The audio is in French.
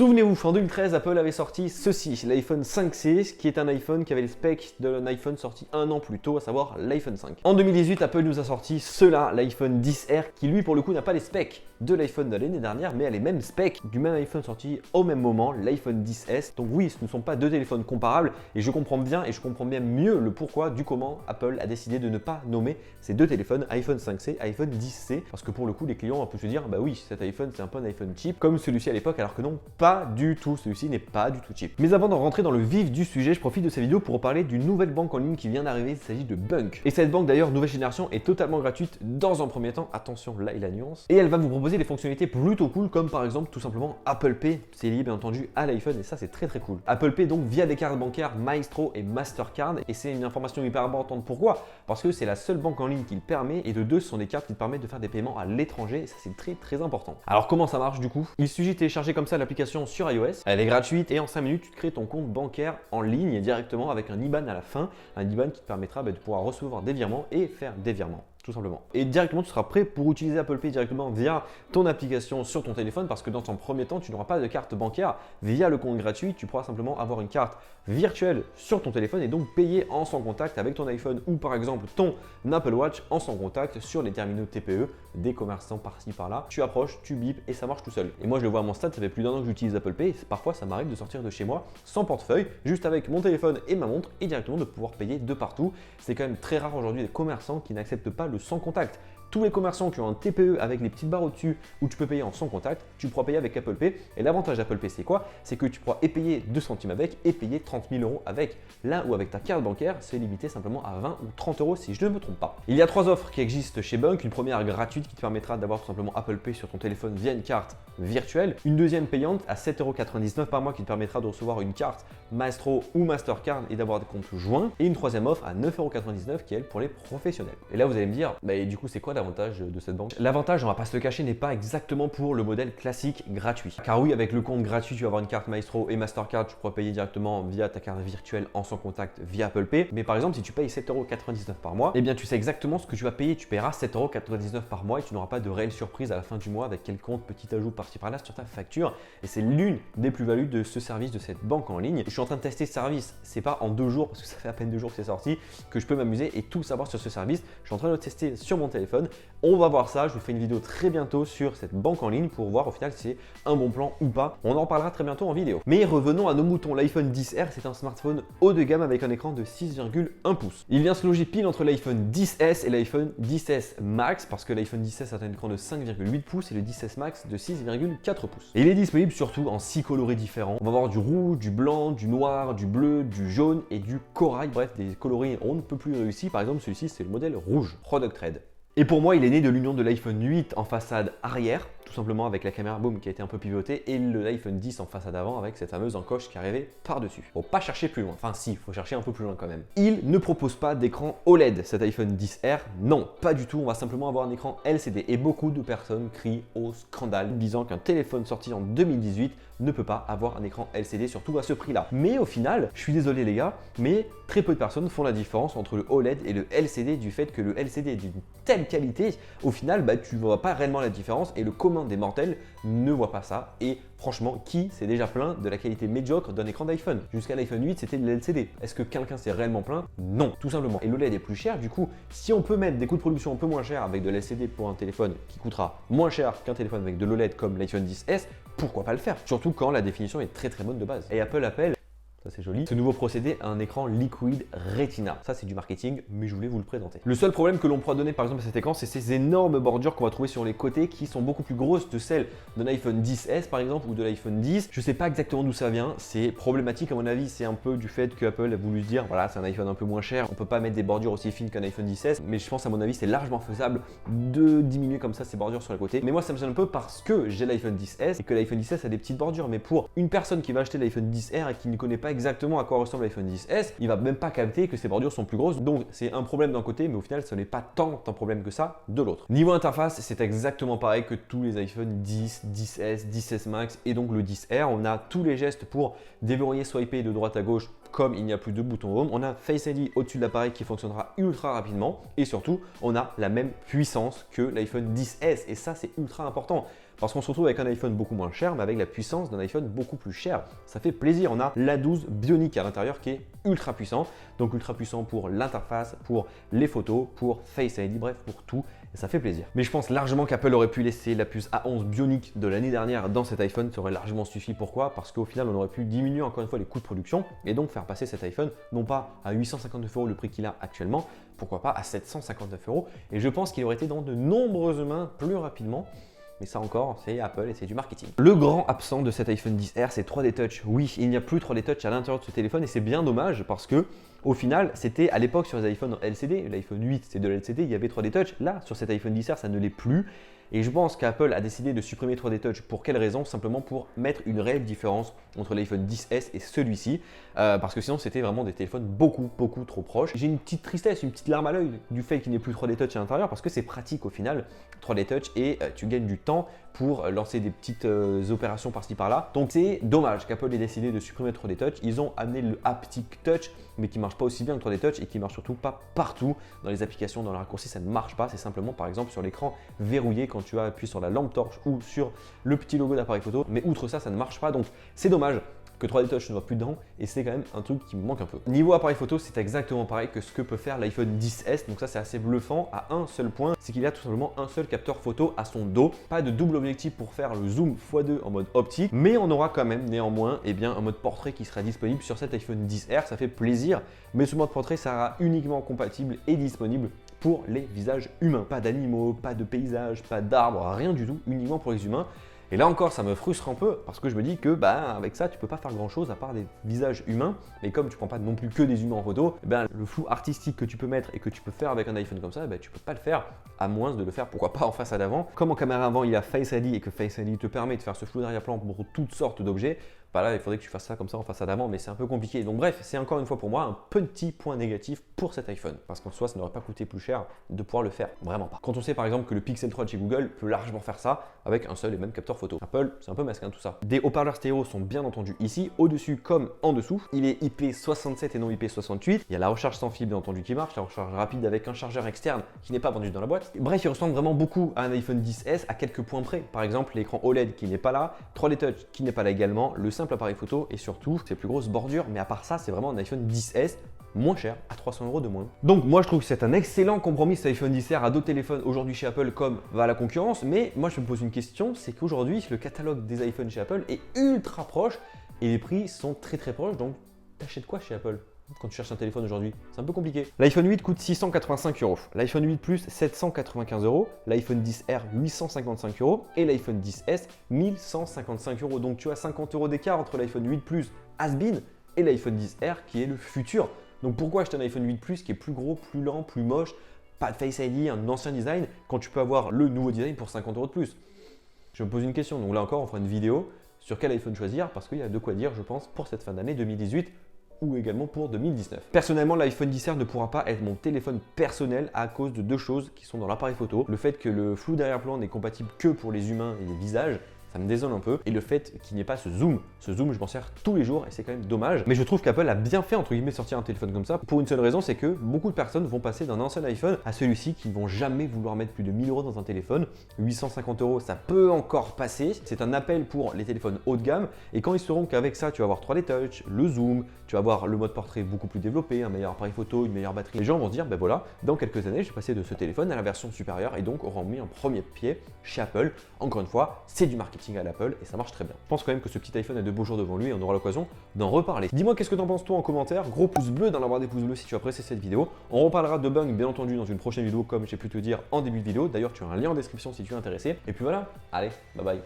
Souvenez-vous, en 2013, Apple avait sorti ceci, l'iPhone 5C, qui est un iPhone qui avait les specs d'un iPhone sorti un an plus tôt, à savoir l'iPhone 5. En 2018, Apple nous a sorti cela, l'iPhone XR, qui lui pour le coup n'a pas les specs de l'iPhone de l'année dernière, mais a les mêmes specs du même iPhone sorti au même moment, l'iPhone XS. Donc oui, ce ne sont pas deux téléphones comparables, et je comprends bien mieux le pourquoi du comment Apple a décidé de ne pas nommer ces deux téléphones, iPhone 5C, iPhone 10C, parce que pour le coup, les clients ont pu se dire, bah oui, cet iPhone c'est un peu un iPhone cheap, comme celui-ci à l'époque, alors que non, pas du tout, celui-ci n'est pas du tout cheap. Mais avant d'en rentrer dans le vif du sujet, je profite de cette vidéo pour parler d'une nouvelle banque en ligne qui vient d'arriver, il s'agit de Bunk. Et cette banque d'ailleurs, nouvelle génération, est totalement gratuite dans un premier temps, attention, là il y a la nuance, et elle va vous proposer des fonctionnalités plutôt cool, comme par exemple tout simplement Apple Pay, c'est lié bien entendu à l'iPhone, et ça c'est très cool. Apple Pay donc via des cartes bancaires Maestro et Mastercard, et c'est une information hyper importante. Pourquoi? Parce que c'est la seule banque en ligne qui le permet, et de deux, ce sont des cartes qui te permettent de faire des paiements à l'étranger, et ça c'est très important. Alors comment ça marche du coup? Il suffit de télécharger comme ça l'application sur iOS, elle est gratuite, et en 5 minutes tu te crées ton compte bancaire en ligne directement avec un IBAN à la fin, un IBAN qui te permettra de pouvoir recevoir des virements et faire des virements. Tout simplement. Et directement, tu seras prêt pour utiliser Apple Pay directement via ton application sur ton téléphone, parce que dans ton premier temps, tu n'auras pas de carte bancaire via le compte gratuit. Tu pourras simplement avoir une carte virtuelle sur ton téléphone et donc payer en sans contact avec ton iPhone ou par exemple ton Apple Watch en sans contact sur les terminaux TPE des commerçants par-ci par-là. Tu approches, tu bipes et ça marche tout seul. Et moi, je le vois à mon stade, ça fait plus d'un an que j'utilise Apple Pay. Parfois, ça m'arrive de sortir de chez moi sans portefeuille, juste avec mon téléphone et ma montre et directement de pouvoir payer de partout. C'est quand même très rare aujourd'hui des commerçants qui n'acceptent pas le sans contact. Tous les commerçants qui ont un TPE avec les petites barres au-dessus où tu peux payer en sans contact, tu pourras payer avec Apple Pay. Et l'avantage d'Apple Pay, c'est quoi? C'est que tu pourras payer 2 centimes avec et payer 30 000 € avec. Là où avec ta carte bancaire, c'est limité simplement à 20 ou 30 € si je ne me trompe pas. Il y a 3 offres qui existent chez Bunk. Une première gratuite qui te permettra d'avoir tout simplement Apple Pay sur ton téléphone via une carte virtuelle. Une deuxième payante à 7,99 € par mois qui te permettra de recevoir une carte Maestro ou Mastercard et d'avoir des comptes joints. Et une troisième offre à 9,99 € qui est elle pour les professionnels. Et là, vous allez me dire, bah, du coup, c'est quoi l'avantage de cette banque? L'avantage, on va pas se le cacher, n'est pas exactement pour le modèle classique gratuit. Car oui, avec le compte gratuit, tu vas avoir une carte Maestro et Mastercard, tu pourras payer directement via ta carte virtuelle en sans contact via Apple Pay. Mais par exemple, si tu payes 7,99 € par mois, eh bien tu sais exactement ce que tu vas payer. Tu paieras 7,99 € par mois et tu n'auras pas de réelle surprise à la fin du mois avec quel compte petit ajout par-ci par-là sur ta facture. Et c'est l'une des plus-values de ce service, de cette banque en ligne. Je suis en train de tester ce service. C'est pas en 2 jours, parce que ça fait à peine 2 jours que c'est sorti, que je peux m'amuser et tout savoir sur ce service. Je suis en train de le tester sur mon téléphone. On va voir ça, je vous fais une vidéo très bientôt sur cette banque en ligne pour voir au final si c'est un bon plan ou pas. On en parlera très bientôt en vidéo. Mais revenons à nos moutons, l'iPhone XR, c'est un smartphone haut de gamme avec un écran de 6,1 pouces. Il vient se loger pile entre l'iPhone XS et l'iPhone XS Max, parce que l'iPhone XS a un écran de 5,8 pouces et le XS Max de 6,4 pouces. Et il est disponible surtout en 6 coloris différents. On va avoir du rouge, du blanc, du noir, du bleu, du jaune et du corail, bref des coloris on ne peut plus réussi. Par exemple celui-ci c'est le modèle rouge, Product Red. Et pour moi, il est né de l'union de l'iPhone 8 en façade arrière, tout simplement avec la caméra boom qui a été un peu pivotée, et l'iPhone 10 en façade avant avec cette fameuse encoche qui arrivait par-dessus. Faut pas chercher plus loin, enfin si, faut chercher un peu plus loin quand même. Il ne propose pas d'écran OLED, cet iPhone XR, non, pas du tout, on va simplement avoir un écran LCD. Et beaucoup de personnes crient au scandale, disant qu'un téléphone sorti en 2018 ne peut pas avoir un écran LCD, surtout à ce prix-là. Mais au final, je suis désolé les gars, mais très peu de personnes font la différence entre le OLED et le LCD, du fait que le LCD est d'une telle qualité, au final, tu ne vois pas réellement la différence et le commun des mortels ne voit pas ça. Et franchement, qui s'est déjà plaint de la qualité médiocre d'un écran d'iPhone? Jusqu'à l'iPhone 8, c'était de l'LCD. Est-ce que quelqu'un s'est réellement plaint? Non, tout simplement. Et l'OLED est plus cher, du coup, si on peut mettre des coûts de production un peu moins chers avec de l'LCD pour un téléphone qui coûtera moins cher qu'un téléphone avec de l'OLED comme l'iPhone XS, pourquoi pas le faire? Surtout quand la définition est très bonne de base. Et Apple appelle, ça c'est joli, ce nouveau procédé a un écran Liquid Retina. Ça c'est du marketing, mais je voulais vous le présenter. Le seul problème que l'on pourra donner par exemple à cet écran, c'est ces énormes bordures qu'on va trouver sur les côtés qui sont beaucoup plus grosses que celles d'un iPhone XS par exemple ou de l'iPhone 10. Je sais pas exactement d'où ça vient, c'est problématique à mon avis, c'est un peu du fait que Apple a voulu se dire voilà c'est un iPhone un peu moins cher, on peut pas mettre des bordures aussi fines qu'un iPhone XS, mais je pense à mon avis c'est largement faisable de diminuer comme ça ces bordures sur les côtés. Mais moi ça me gêne un peu parce que j'ai l'iPhone XS et que l'iPhone XS a des petites bordures, mais pour une personne qui va acheter l'iPhone XR et qui ne connaît pas exactement à quoi ressemble l'iPhone XS, il va même pas capter que ces bordures sont plus grosses. Donc c'est un problème d'un côté, mais au final ce n'est pas tant un problème que ça de l'autre. Niveau interface, c'est exactement pareil que tous les iPhone 10, 10S, 10S Max et donc le 10R. On a tous les gestes pour déverrouiller, swiper de droite à gauche comme il n'y a plus de bouton Home. On a Face ID au-dessus de l'appareil qui fonctionnera ultra rapidement et surtout on a la même puissance que l'iPhone 10S et ça c'est ultra important. parce qu'on se retrouve avec un iPhone beaucoup moins cher, mais avec la puissance d'un iPhone beaucoup plus cher. Ça fait plaisir. On a l'A12 Bionic à l'intérieur qui est ultra puissant, donc ultra puissant pour l'interface, pour les photos, pour Face ID, bref, pour tout. Et ça fait plaisir. Mais je pense largement qu'Apple aurait pu laisser la puce A11 Bionic de l'année dernière dans cet iPhone, ça aurait largement suffi. Pourquoi? Parce qu'au final, on aurait pu diminuer encore une fois les coûts de production et donc faire passer cet iPhone non pas à 859 € le prix qu'il a actuellement, pourquoi pas à 759 €. Et je pense qu'il aurait été dans de nombreuses mains plus rapidement. Mais ça encore, c'est Apple et c'est du marketing. Le grand absent de cet iPhone XR, c'est 3D Touch. Oui, il n'y a plus 3D Touch à l'intérieur de ce téléphone et c'est bien dommage parce que au final, c'était à l'époque sur les iPhones LCD, l'iPhone 8 c'est de l'LCD, il y avait 3D Touch. Là, sur cet iPhone XR, ça ne l'est plus. Et je pense qu'Apple a décidé de supprimer 3D Touch. Pour quelle raison? Simplement pour mettre une réelle différence entre l'iPhone XS et celui-ci. Parce que sinon, c'était vraiment des téléphones beaucoup trop proches. J'ai une petite tristesse, une petite larme à l'œil du fait qu'il n'y ait plus 3D Touch à l'intérieur parce que c'est pratique au final, 3D Touch, et tu gagnes du temps pour lancer des petites opérations par-ci par-là. Donc c'est dommage qu'Apple ait décidé de supprimer 3D Touch. Ils ont amené le Haptic Touch, mais qui ne marche pas aussi bien que 3D Touch et qui ne marche surtout pas partout. Dans les applications, dans le raccourci, ça ne marche pas. C'est simplement par exemple sur l'écran verrouillé quand tu as appuyé sur la lampe torche ou sur le petit logo d'appareil photo. Mais outre ça, ça ne marche pas. Donc c'est dommage que 3D Touch ne va plus dedans et c'est quand même un truc qui me manque un peu. Niveau appareil photo, c'est exactement pareil que ce que peut faire l'iPhone XS, donc ça c'est assez bluffant à un seul point, c'est qu'il a tout simplement un seul capteur photo à son dos, pas de double objectif pour faire le zoom x2 en mode optique, mais on aura quand même néanmoins un mode portrait qui sera disponible sur cet iPhone XR, ça fait plaisir, mais ce mode portrait sera uniquement compatible et disponible pour les visages humains, pas d'animaux, pas de paysages, pas d'arbres, rien du tout, uniquement pour les humains. Et là encore, ça me frustre un peu parce que je me dis que avec ça, tu peux pas faire grand chose à part des visages humains. Et comme tu prends pas non plus que des humains en photo, le flou artistique que tu peux mettre et que tu peux faire avec un iPhone comme ça, tu peux pas le faire à moins de le faire, pourquoi pas en face à l'avant. Comme en caméra avant, il y a Face ID et que Face ID te permet de faire ce flou d'arrière-plan pour toutes sortes d'objets. Là, il faudrait que tu fasses ça comme ça en face à l'avant, mais c'est un peu compliqué. Donc bref, c'est encore une fois pour moi un petit point négatif pour cet iPhone. Parce qu'en soi, ça n'aurait pas coûté plus cher de pouvoir le faire. Vraiment pas. Quand on sait par exemple que le Pixel 3 de chez Google peut largement faire ça avec un seul et même capteur photo. Apple, c'est un peu mesquin tout ça. Des haut-parleurs stéréo sont bien entendu ici, au-dessus comme en dessous. Il est IP67 et non IP68. Il y a la recharge sans fil bien entendu qui marche, la recharge rapide avec un chargeur externe qui n'est pas vendu dans la boîte. Bref, il ressemble vraiment beaucoup à un iPhone XS à quelques points près. Par exemple, l'écran OLED qui n'est pas là, 3D Touch qui n'est pas là également, le simple appareil photo et surtout ses plus grosses bordures. Mais à part ça, c'est vraiment un iPhone XS moins cher, à 300 € de moins. Donc moi je trouve que c'est un excellent compromis cet iPhone XR à d'autres téléphones aujourd'hui chez Apple comme va la concurrence, mais moi je me pose une question, c'est qu'aujourd'hui le catalogue des iPhones chez Apple est ultra proche et les prix sont très proches, donc t'achètes quoi chez Apple quand tu cherches un téléphone aujourd'hui? C'est un peu compliqué. L'iPhone 8 coûte 685 €, l'iPhone 8 Plus 795 €, l'iPhone XR 855 € et l'iPhone XS 1155 €. Donc tu as 50 € d'écart entre l'iPhone 8 Plus has-been et l'iPhone XR qui est le futur. Donc pourquoi acheter un iPhone 8 Plus qui est plus gros, plus lent, plus moche, pas de Face ID, un ancien design, quand tu peux avoir le nouveau design pour 50 € de plus? Je me pose une question, donc là encore on fera une vidéo sur quel iPhone choisir parce qu'il y a de quoi dire je pense pour cette fin d'année 2018 ou également pour 2019. Personnellement, l'iPhone XR ne pourra pas être mon téléphone personnel à cause de deux choses qui sont dans l'appareil photo. Le fait que le flou d'arrière-plan n'est compatible que pour les humains et les visages, ça me désole un peu. Et le fait qu'il n'y ait pas ce zoom. Ce zoom, je m'en sers tous les jours et c'est quand même dommage. Mais je trouve qu'Apple a bien fait, entre guillemets, sortir un téléphone comme ça. Pour une seule raison, c'est que beaucoup de personnes vont passer d'un ancien iPhone à celui-ci qui ne vont jamais vouloir mettre plus de 1000 € dans un téléphone. 850 €, ça peut encore passer. C'est un appel pour les téléphones haut de gamme. Et quand ils sauront qu'avec ça, tu vas avoir 3D Touch, le zoom, tu vas avoir le mode portrait beaucoup plus développé, un meilleur appareil photo, une meilleure batterie, les gens vont se dire, voilà, dans quelques années, je vais passer de ce téléphone à la version supérieure et donc auront mis un premier pied chez Apple. Encore une fois, c'est du marketing à l'Apple et ça marche très bien. Je pense quand même que ce petit iPhone a de beaux jours devant lui et on aura l'occasion d'en reparler. Dis-moi qu'est-ce que t'en penses toi en commentaire, gros pouce bleu dans la barre des pouces bleus si tu as apprécié cette vidéo. On reparlera de bugs bien entendu dans une prochaine vidéo comme j'ai pu te dire en début de vidéo. D'ailleurs tu as un lien en description si tu es intéressé. Et puis voilà, allez, bye bye.